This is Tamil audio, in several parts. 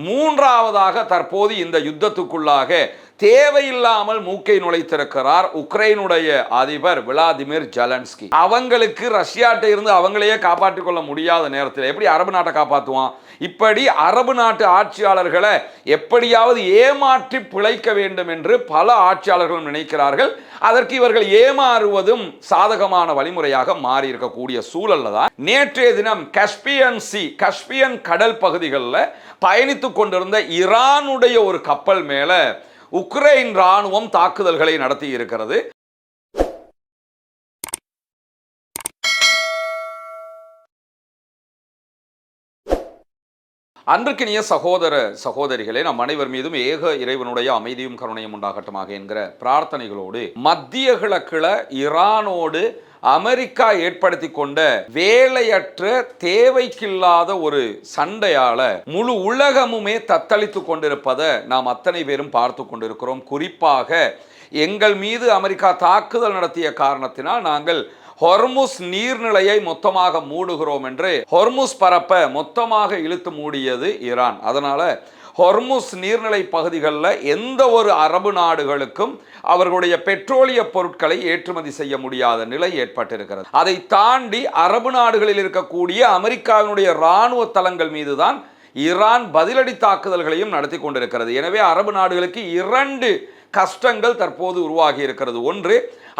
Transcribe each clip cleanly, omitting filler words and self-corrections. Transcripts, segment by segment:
மூன்றாவதாக தற்போது இந்த யுத்தத்துக்குள்ளாக தேவையில்லாமல் மூக்கை நுழைத்திருக்கிறார் உக்ரைனுடைய அதிபர் விளாடிமிர் ஜெலன்ஸ்கி. அவங்களுக்கு ரஷ்யாட்ட இருந்து அவங்களையே காப்பாற்றிக் கொள்ள முடியாத நேரத்தில் எப்படி அரபு நாட்டை காப்பாற்றுவான்? இப்படி அரபு நாட்டு ஆட்சியாளர்களை எப்படியாவது ஏமாற்றி பிழைக்க வேண்டும் என்று பல ஆட்சியாளர்களும் நினைக்கிறார்கள். அதற்கு இவர்கள் ஏமாறுவதும் சாதகமான வழிமுறையாக மாறி இருக்கக்கூடிய சூழல்ல தான் நேற்றைய தினம் கஸ்பியன் கடல் பகுதிகளில் பயணித்துக் கொண்டிருந்த ஈரானுடைய ஒரு கப்பல் மேல உக்ரைன் ராணுவம் தாக்குதல்களை நடத்தி இருக்கிறது. அன்றுக்கினிய சகோதர சகோதரிகளே, நம் அனைவர் மீதும் ஏக இறைவனுடைய அமைதியும் கருணையும் உண்டாகட்டுமாக என்கிற பிரார்த்தனைகளோடு மத்திய கிழக்குல ஈரானோடு அமெரிக்கா ஏற்படுத்தி கொண்ட வேலையற்ற தேவைக்கில்லாத ஒரு சண்டையால முழு உலகமுமே தத்தளித்து கொண்டிருப்பதை நாம் அத்தனை பேரும் பார்த்து கொண்டிருக்கிறோம். குறிப்பாக எங்கள் மீது அமெரிக்கா தாக்குதல் நடத்திய காரணத்தினால் நாங்கள் ஹொர்முஸ் நீர்நிலையை மொத்தமாக மூடுகிறோம் என்று ஹொர்முஸ் பரப்பை மொத்தமாக இழுத்து மூடியது ஈரான். அதனால ஹொர்முஸ் நீர்நிலை பகுதிகளில் எந்த ஒரு அரபு நாடுகளுக்கும் அவர்களுடைய பெட்ரோலிய பொருட்களை ஏற்றுமதி செய்ய முடியாத நிலை ஏற்பட்டிருக்கிறது. அதை தாண்டி அரபு நாடுகளில் இருக்கக்கூடிய அமெரிக்காவினுடைய இராணுவ தளங்கள் மீதுதான் ஈரான் பதிலடி தாக்குதல்களையும் நடத்தி கொண்டிருக்கிறது. எனவே அரபு நாடுகளுக்கு இரண்டு கஷ்டங்கள் தற்போது உருவாகி இருக்கிறது. ஒன்று,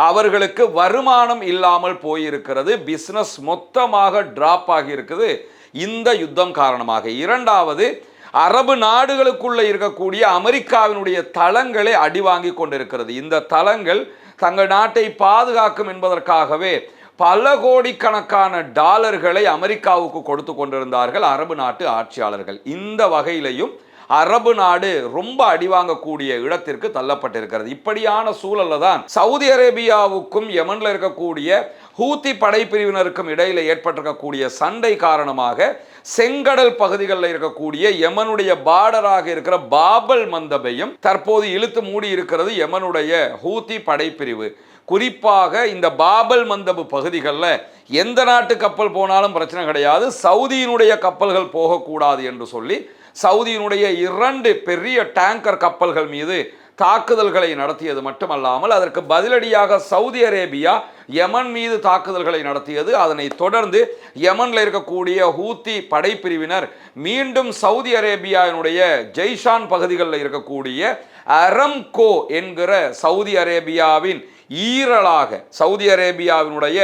அவர்களுக்கு வருமானம் இல்லாமல் போயிருக்கிறது, பிசினஸ் மொத்தமாக டிராப் ஆகி இருக்குது இந்த யுத்தம் காரணமாக. இரண்டாவது, அரபு நாடுகளுக்குள்ள இருக்கக்கூடிய அமெரிக்காவினுடைய தளங்களை அடிவாங்கி கொண்டிருக்கிறது. இந்த தளங்கள் தங்கள் நாட்டை பாதுகாக்கும் என்பதற்காகவே பல கோடிக்கணக்கான டாலர்களை அமெரிக்காவுக்கு கொடுத்து கொண்டிருந்தார்கள் அரபு நாட்டு ஆட்சியாளர்கள். இந்த வகையிலையும் அரபு நாடு ரொம்ப அடிவாங்கக்கூடிய இடத்திற்கு தள்ளப்பட்டிருக்கிறது. இப்படியான சூழல்ல தான் சவுதி அரேபியாவுக்கும் யமன்ல இருக்கக்கூடிய ஹூத்தி படைப்பிரிவினருக்கும் இடையில ஏற்பட்டிருக்கக்கூடிய சண்டை காரணமாக செங்கடல் பகுதிகளில் இருக்கக்கூடிய யமனுடைய பார்டராக இருக்கிற பாபல் மந்தபையும் தற்போது இழுத்து மூடி இருக்கிறது யமனுடைய ஹூத்தி படைப்பிரிவு. குறிப்பாக இந்த பாபல் மந்தபு பகுதிகளில் எந்த நாட்டு கப்பல் போனாலும் பிரச்சனை கிடையாது, சவுதியினுடைய கப்பல்கள் போகக்கூடாது என்று சொல்லி சவுதியினுடைய 2 பெரிய டேங்கர் கப்பல்கள் மீது தாக்குதல்களை நடத்தியது மட்டுமல்லாமல் அதற்கு பதிலடியாக சவுதி அரேபியா யமன் மீது தாக்குதல்களை நடத்தியது. அதனை தொடர்ந்து யமன்ல இருக்கக்கூடிய ஹூத்தி படைப்பிரிவினர் மீண்டும் சவுதி அரேபியாவினுடைய ஜெய்ஷான் பகுதிகளில் இருக்கக்கூடிய அரம்கோ என்கிற சவுதி அரேபியாவின் ஈரலாக சவுதி அரேபியாவினுடைய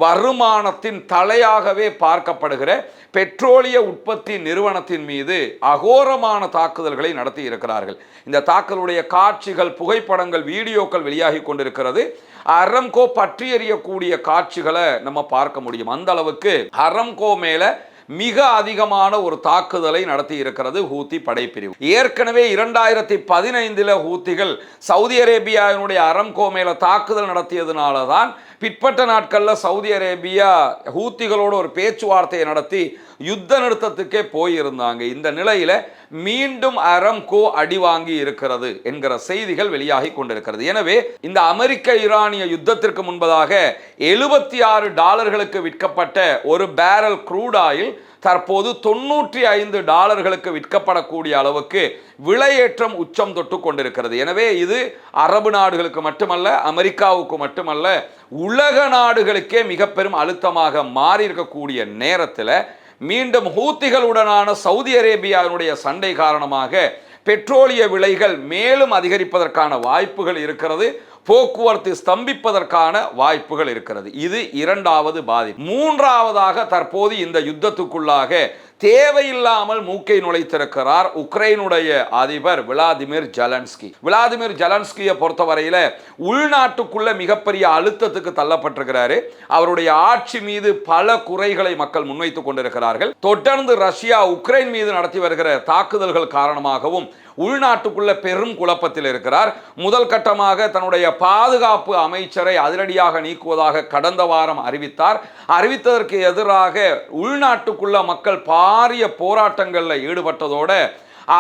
வருமானத்தின் தலையாகவே பார்க்கப்படுகிற பெட்ரோலிய உற்பத்தி நிறுவனத்தின் மீது அகோரமான தாக்குதல்களை நடத்தி இருக்கிறார்கள். இந்த தாக்குதலுடைய காட்சிகள், புகைப்படங்கள், வீடியோக்கள் வெளியாகி கொண்டிருக்கிறது. அரம்கோ பற்றி எறியக்கூடிய காட்சிகளை நம்ம பார்க்க முடியும். அந்த அளவுக்கு அரம்கோ மேல மிக அதிகமான ஒரு தாக்குதலை நடத்தி இருக்கிறது ஹூத்தி படைப்பிரிவு. ஏற்கனவே 2015 ஹூத்திகள் சவுதி அரேபியாவினுடைய அரம்கோ மேல தாக்குதல் நடத்தியதுனால தான் பிற்பட்ட நாட்களில் சவுதி அரேபியா ஹூத்திகளோடு ஒரு பேச்சுவார்த்தையை நடத்தி யுத்த நிறுத்தத்துக்கே போயிருந்தாங்க. இந்த நிலையில மீண்டும் அரம்கோ அடிவாங்கி இருக்கிறது என்கிற செய்திகள் வெளியாகி கொண்டிருக்கிறது. எனவே இந்த அமெரிக்க ஈரானிய யுத்தத்திற்கு முன்பதாக $76 விற்கப்பட்ட ஒரு பேரல் க்ரூட் ஆயில் தற்போது $95 விற்கப்படக்கூடிய அளவுக்கு விலையேற்றம் உச்சம் தொட்டு கொண்டிருக்கிறது. எனவே இது அரபு நாடுகளுக்கு மட்டுமல்ல, அமெரிக்காவுக்கு மட்டுமல்ல, உலக நாடுகளுக்கே மிக பெரும் அழுத்தமாக மாறி இருக்கக்கூடிய நேரத்தில் மீண்டும் ஹூத்திகளுடனான சவுதி அரேபியாவினுடைய சண்டை காரணமாக பெட்ரோலிய விலைகள் மேலும் அதிகரிப்பதற்கான வாய்ப்புகள் இருக்கிறது, போக்குவரத்து ஸ்தம்பிப்பதற்கான வாய்ப்புகள் இருக்கிறது. இது இரண்டாவது பாதிப்பு. மூன்றாவதாக தற்போது இந்த யுத்தத்துக்குள்ளாக தேவையில்லாமல் மூக்கை நுழைத்திருக்கிறார் உக்ரைனுடைய அதிபர் விளாடிமிர் ஜெலன்ஸ்கி. விளாடிமிர் ஜெலன்ஸ்கியை பொறுத்தவரையில உள்நாட்டுக்குள்ள மிகப்பெரிய அழுத்தத்துக்கு தள்ளப்பட்டிருக்கிறாரு. அவருடைய ஆட்சி மீது பல குறைகளை மக்கள் முன்வைத்துக் கொண்டிருக்கிறார்கள். தொடர்ந்து ரஷ்யா உக்ரைன் மீது நடத்தி வருகிற தாக்குதல்கள் காரணமாகவும் உள்நாட்டுக்குள்ள பெரும் குழப்பத்தில் இருக்கிறார். முதல் கட்டமாக தன்னுடைய பாதுகாப்பு அமைச்சரை அதிரடியாக நீக்குவதாக கடந்த வாரம் அறிவித்தார். அறிவித்ததற்கு எதிராக உள்நாட்டுக்குள்ள மக்கள் பாரிய போராட்டங்களில் ஈடுபட்டதோட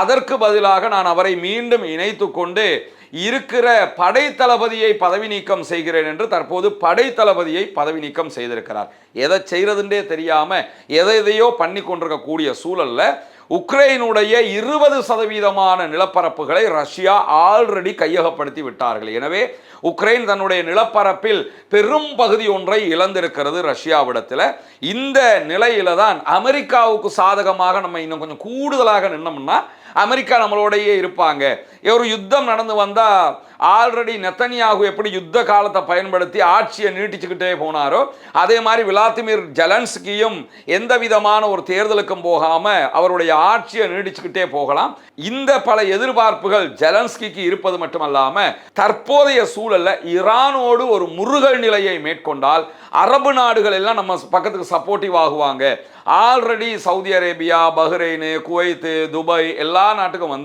அதற்கு பதிலாக நான் அவரை மீண்டும் இணைத்து கொண்டு இருக்கிற படை தளபதியை பதவி நீக்கம் செய்கிறேன் என்று தற்போது படை தளபதியை பதவி நீக்கம் செய்திருக்கிறார். எதை செய்யறதுன்றே தெரியாம எதையோ பண்ணி கொண்டிருக்கக்கூடிய சூழல்ல உக்ரைனுடைய 20% நிலப்பரப்புகளை ரஷ்யா ஆல்ரெடி கையகப்படுத்தி விட்டார்கள். எனவே உக்ரைன் தன்னுடைய நிலப்பரப்பில் பெரும் பகுதி ஒன்றை இழந்திருக்கிறது ரஷ்யாவிடத்தில். இந்த நிலையில தான் அமெரிக்காவுக்கு சாதகமாக நம்ம இன்னும் கொஞ்சம் கூடுதலாக நின்னோம்னா அமெரிக்கா நம்மளோடையே இருப்பாங்க. ஒரு யுத்தம் நடந்து வந்தா ஆல்ரெடி நெத்தனியாகு எப்படி யுத்த காலத்தை பயன்படுத்தி ஆட்சியை நீட்டிச்சுக்கிட்டே போனாரோ அதே மாதிரி விளாடிமிர் ஜெலன்ஸ்கியும் எந்த விதமான ஒரு தேர்தலுக்கும் போகாம அவருடைய ஆட்சியை நீடிச்சுக்கிட்டே போகலாம். இந்த பல எதிர்பார்ப்புகள் ஜெலன்ஸ்கிக்கு இருப்பது மட்டுமல்லாம தற்போதைய சூழல்ல ஈரானோடு ஒரு முறுகல் நிலையை மேற்கொண்டால் அரபு நாடுகள் எல்லாம் நம்ம பக்கத்துக்கு சப்போர்ட்டிவ் ஆகுவாங்க. Already Saudi Arabia, Bahrain, Kuwait, Dubai எல்லா நாட்டுக்கும்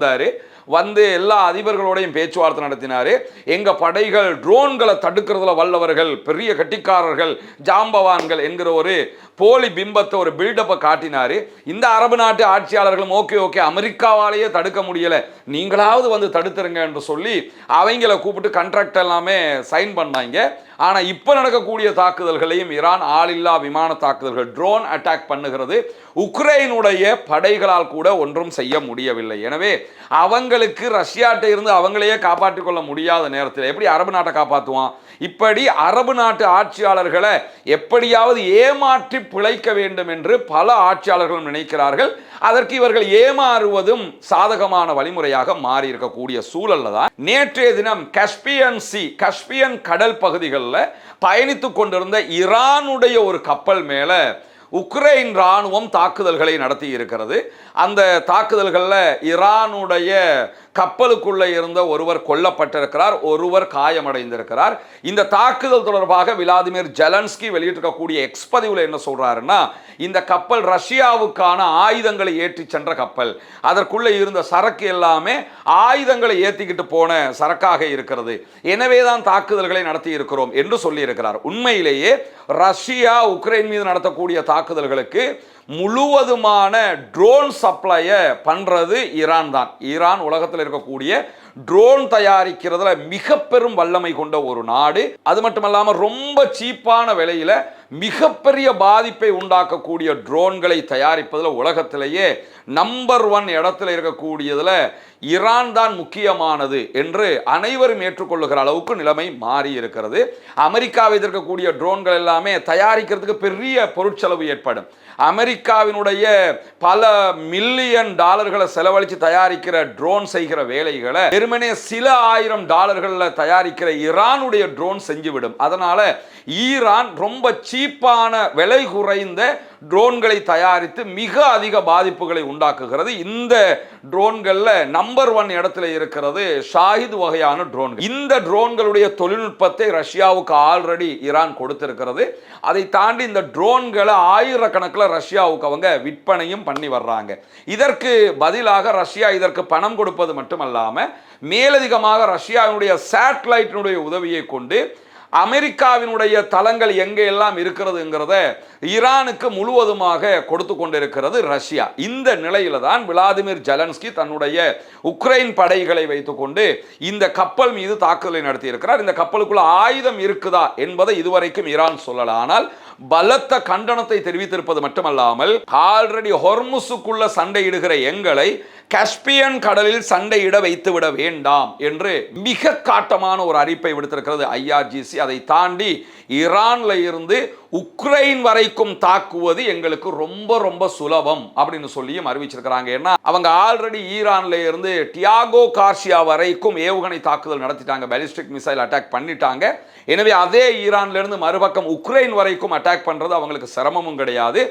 வந்து எல்லா அதிபர்களோடையும் பேச்சுவார்த்தை நடத்தினாரு. எங்க படைகள் ட்ரோன்களை தடுக்கிறதுல வல்லவர்கள், பெரிய கட்டிக்காரர்கள், ஜாம்பவான்கள் என்கிற ஒரு போலி பிம்பத்தை ஒரு பில்டப்பை காட்டினாரு. இந்த அரபு நாட்டு ஆட்சியாளர்களும் ஓகே அமெரிக்காவாலேயே தடுக்க முடியல, நீங்களாவது வந்து தடுத்துருங்க என்று சொல்லி அவங்கள கூப்பிட்டு கண்ட்ராக்ட் எல்லாமே சைன் பண்ணாங்க. ஆனால் இப்போ நடக்கக்கூடிய தாக்குதல்களையும் ஈரான் ஆளில்லா விமான தாக்குதல்கள், ட்ரோன் அட்டாக் பண்ணுகிறது. உக்ரைனுடைய படைகளால் கூட ஒன்றும் செய்ய முடியவில்லை. எனவே அவங்களுக்கு ரஷ்யாட்ட இருந்து அவங்களையே காப்பாற்றிக் கொள்ள முடியாத நேரத்தில் எப்படி அரபு நாட்டை காப்பாற்றுவான்? இப்படி அரபு நாட்டு ஆட்சியாளர்களை எப்படியாவது ஏமாற்றி பிழைக்க வேண்டும் என்று பல ஆட்சியாளர்களும் நினைக்கிறார்கள். அதற்கு இவர்கள் ஏமாறுவதும் சாதகமான வழிமுறையாக மாறி இருக்கக்கூடிய சூழல்ல தான் நேற்றைய தினம் கஸ்பியன் கடல் பகுதிகளில் பயணித்துக் கொண்டிருந்த ஈரானுடைய ஒரு கப்பல் மேல உக்ரைன் ராணுவம் தாக்குதல்களை நடத்தி இருக்கிறது. அந்த தாக்குதல்களில் ஈரானுடைய கப்பலுக்குள்ளே இருந்த ஒருவர் கொல்லப்பட்டிருக்கிறார், ஒருவர் காயமடைந்திருக்கிறார். இந்த தாக்குதல் தொடர்பாக விளாடிமிர் ஜெலன்ஸ்கி வெளியிட்டிருக்கக்கூடிய எக்ஸ்பதிவில் என்ன சொல்றாருன்னா, இந்த கப்பல் ரஷ்யாவுக்கான ஆயுதங்களை ஏற்றி சென்ற கப்பல், அதற்குள்ளே இருந்த சரக்கு எல்லாமே ஆயுதங்களை ஏற்றிக்கிட்டு போன சரக்காக இருக்கிறது, எனவே தான் தாக்குதல்களை நடத்தி இருக்கிறோம் என்று சொல்லியிருக்கிறார். உண்மையிலேயே ரஷ்யா உக்ரைன் மீது நடத்தக்கூடிய தாக்குதல்களுக்கு முழுவதுமான ட்ரோன் சப்ளையை பண்றது ஈரான் தான். ஈரான் உலகத்தில் இருக்கக்கூடிய ட்ரோன் தயாரிக்கிறதுல மிக பெரும் வல்லமை கொண்ட ஒரு நாடு. அது மட்டுமல்லாமல் ரொம்ப சீப்பான விலையில மிகப்பெரிய பாதிப்பை உண்டாக்கக்கூடிய ட்ரோன்களை தயாரிப்பதில் உலகத்திலேயே நம்பர் 1 இடத்துல இருக்கக்கூடியதுல ஈரான் தான் முக்கியமானது என்று அனைவரும் ஏற்றுக்கொள்ளுகிற அளவுக்கு நிலைமை மாறி இருக்கிறது. அமெரிக்காவில் இருக்கக்கூடிய ட்ரோன்கள் எல்லாமே தயாரிக்கிறதுக்கு பெரிய பொருட்செலவு ஏற்படும். அமெரிக்காவினுடைய பல மில்லியன் டாலர்களை செலவழித்து தயாரிக்கிற ட்ரோன் செய்கிற வேலைகளை வெறுமனே சில ஆயிரம் டாலர்களில் தயாரிக்கிற ஈரானுடைய ட்ரோன் செஞ்சுவிடும். அதனால ஈரான் ரொம்ப சீப்பான விலை குறைந்த ட்ரோன்களை தயாரித்து மிக அதிக பாதிப்புகளை உண்டாக்குகிறது. இந்த ட்ரோன்கள்ல நம்பர் 1 இடத்துல இருக்கிறது ஷாஹித் வகையான ட்ரோன்கள். இந்த ட்ரோன்களுடைய தொழில்நுட்பத்தை ரஷ்யாவுக்கு ஆல்ரெடி ஈரான் கொடுத்திருக்கிறது. அதை தாண்டி இந்த ட்ரோன்களை ஆயிரக்கணக்கில் ரஷ்யாவுக்கு அவங்க விற்பனையும் பண்ணி வர்றாங்க. இதற்கு பதிலாக ரஷ்யா இதற்கு பணம் கொடுப்பது மட்டுமல்லாம மேலதிகமாக ரஷ்யாவினுடைய சேட்டலைட்டினுடைய உதவியை கொண்டு அமெரிக்காவினுடைய தளங்கள் எங்கே எல்லாம் இருக்கிறதுங்கிறத ஈரானுக்கு முழுவதுமாக கொடுத்து கொண்டிருக்கிறது ரஷ்யா. இந்த நிலையில தான் விளாடிமிர் ஜெலன்ஸ்கி தன்னுடைய உக்ரைன் படைகளை வைத்துக்கொண்டு இந்த கப்பல் மீது தாக்குதலை நடத்தி இருக்கிறார். இந்த கப்பலுக்குள்ள ஆயுதம் இருக்குதா என்பதை இதுவரைக்கும் ஈரான் சொல்லல. ஆனால் பலத்த கண்டனத்தை தெரிவித்திருப்பது மட்டுமல்லாமல் ஆல்ரெடி ஹொர்முஸுக்குள்ள சண்டையிடுகிற எங்களை கஸ்பியன் கடலில் சண்டையிட வைத்துவிட வேண்டாம் என்று மிக காட்டமான ஒரு அறிவிப்பை விடுத்திருக்கிறது IRGC. அதை தாண்டி ஈரான்ல இருந்து உக்ரைன் வரைக்கும் தாக்குவது எங்களுக்கு ரொம்ப ரொம்ப சுலபம் அப்படின்னு சொல்லியும் அறிவிச்சிருக்கிறாங்க. ஏன்னா அவங்க ஆல்ரெடி ஈரான்ல இருந்து டியாகோ கார்சியா வரைக்கும் ஏவுகணை தாக்குதல் நடத்திட்டாங்க, பாலிஸ்டிக் மிசைல் அட்டாக் பண்ணிட்டாங்க. எனவே அதே ஈரான்ல இருந்து மறுபக்கம் உக்ரைன் வரைக்கும் அட்டாக் பண்றது அவங்களுக்கு சிரமமும் கிடையாது.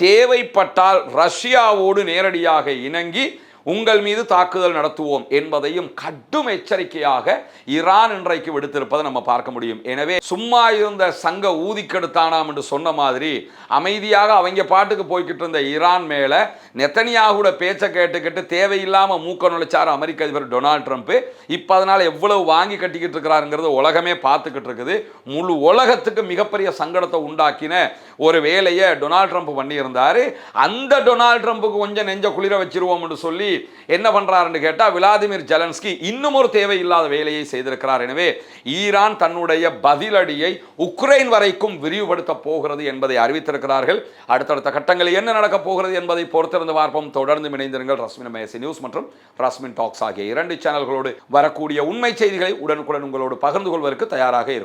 தேவைப்பட்டால் ரஷ்யாவோடு நேரடியாக இணங்கி உங்கள் மீது தாக்குதல் நடத்துவோம் என்பதையும் கடும் எச்சரிக்கையாக ஈரான் இன்றைக்கு விடுத்திருப்பதை நம்ம பார்க்க முடியும். எனவே சும்மா இருந்த சங்க ஊதிக்கெடுத்தானாம் என்று சொன்ன மாதிரி அமைதியாக அவங்க பாட்டுக்கு போய்கிட்டு இருந்த ஈரான் மேல நெத்தனியாகுட பேச்சை கேட்டுக்கிட்டு தேவையில்லாம மூக்க நுழைச்சார் அமெரிக்க அதிபர் டொனால்ட் ட்ரம்ப். இப்ப அதனால எவ்வளவு வாங்கி கட்டிக்கிட்டு இருக்கிறாருங்கிறது உலகமே பார்த்துக்கிட்டு இருக்குது. முழு உலகத்துக்கு மிகப்பெரிய சங்கடத்தை உண்டாக்கின ஒரு வேலையை டொனால்ட் ட்ரம்ப் பண்ணி இருந்தாரு. அந்த டொனால்ட் ட்ரம்ப்புக்கு கொஞ்சம் நெஞ்ச குளிர வச்சிருவோம் என்று சொல்லி சொல்லி என்ன பண்றாருன்னு கேட்டா விளாடிமிர் ஜெலன்ஸ்கி இன்னும் ஒரு தேவையில்லாத வேலையை செய்திருக்கிறார். எனவே ஈரான் தன்னுடைய பதிலடியை உக்ரைன் வரைக்கும் விரிவுபடுத்த போகிறது என்பதை அறிவித்திருக்கிறார்கள். அடுத்தடுத்த கட்டங்களில் என்ன நடக்க போகிறது என்பதை பொறுத்திருந்து பார்ப்போம். தொடர்ந்து இணைந்திருங்கள். ரஸ்மின் மேசி நியூஸ் மற்றும் ரஸ்மின் டாக்ஸ் ஆகிய 2 சேனல்களோடு வரக்கூடிய உண்மை செய்திகளை உடனுக்குடன் உங்களோடு பகிர்ந்து கொள்வதற்கு தயாராக இருக்கும்.